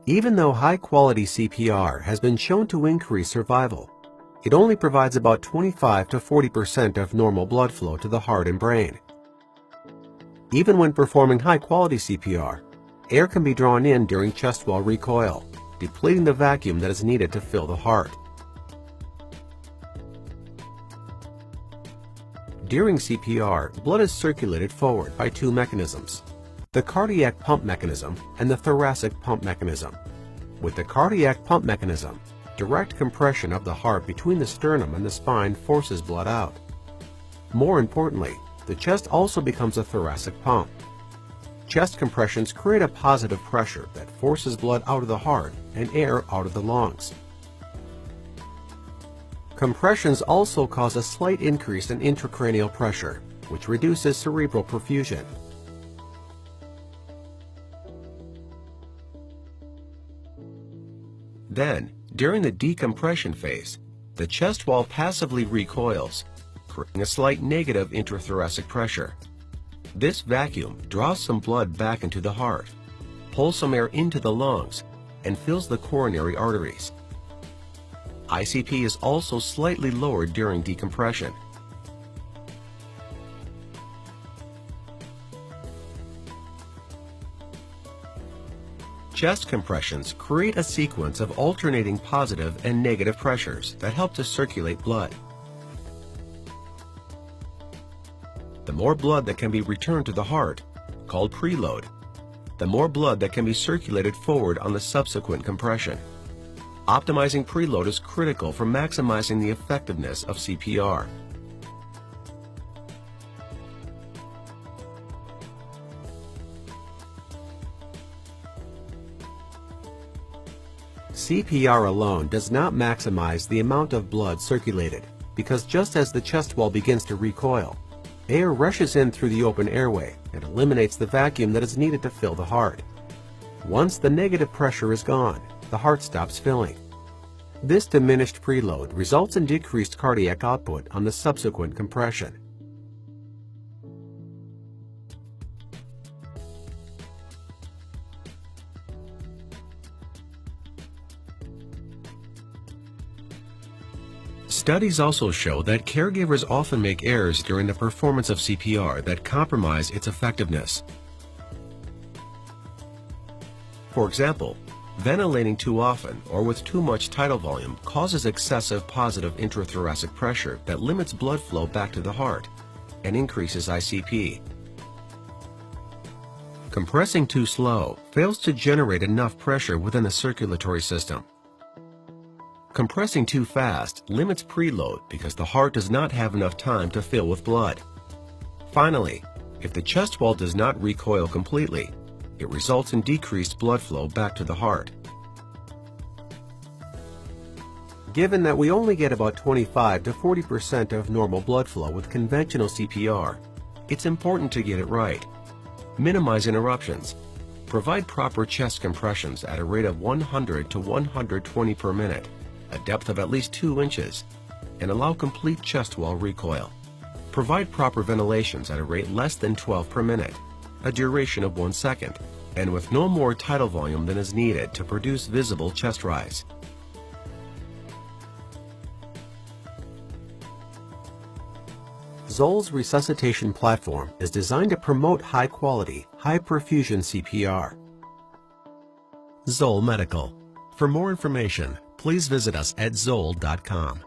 Even though high-quality CPR has been shown to increase survival, it only provides about 25 to 40% of normal blood flow to the heart and brain. Even when performing high-quality CPR, air can be drawn in during chest wall recoil, depleting the vacuum that is needed to fill the heart. During CPR, blood is circulated forward by two mechanisms: the cardiac pump mechanism and the thoracic pump mechanism. With the cardiac pump mechanism, direct compression of the heart between the sternum and the spine forces blood out. More importantly, the chest also becomes a thoracic pump. Chest compressions create a positive pressure that forces blood out of the heart and air out of the lungs. Compressions also cause a slight increase in intracranial pressure, which reduces cerebral perfusion. Then, during the decompression phase, the chest wall passively recoils, creating a slight negative intrathoracic pressure. This vacuum draws some blood back into the heart, pulls some air into the lungs, and fills the coronary arteries. ICP is also slightly lowered during decompression. Chest compressions create a sequence of alternating positive and negative pressures that help to circulate blood. The more blood that can be returned to the heart, called preload, the more blood that can be circulated forward on the subsequent compression. Optimizing preload is critical for maximizing the effectiveness of CPR. CPR alone does not maximize the amount of blood circulated, because just as the chest wall begins to recoil, air rushes in through the open airway and eliminates the vacuum that is needed to fill the heart. Once the negative pressure is gone, the heart stops filling. This diminished preload results in decreased cardiac output on the subsequent compression. Studies also show that caregivers often make errors during the performance of CPR that compromise its effectiveness. For example, ventilating too often or with too much tidal volume causes excessive positive intrathoracic pressure that limits blood flow back to the heart and increases ICP. Compressing too slow fails to generate enough pressure within the circulatory system. Compressing too fast limits preload because the heart does not have enough time to fill with blood. Finally, if the chest wall does not recoil completely, it results in decreased blood flow back to the heart. Given that we only get about 25 to 40% of normal blood flow with conventional CPR, it's important to get it right. Minimize interruptions. Provide proper chest compressions at a rate of 100 to 120 per minute, a depth of at least 2 inches, and allow complete chest wall recoil. Provide proper ventilations at a rate less than 12 per minute, a duration of 1 second, and with no more tidal volume than is needed to produce visible chest rise. Zoll's resuscitation platform is designed to promote high-quality, high-perfusion CPR. Zoll Medical. For more information, please visit us at zoll.com.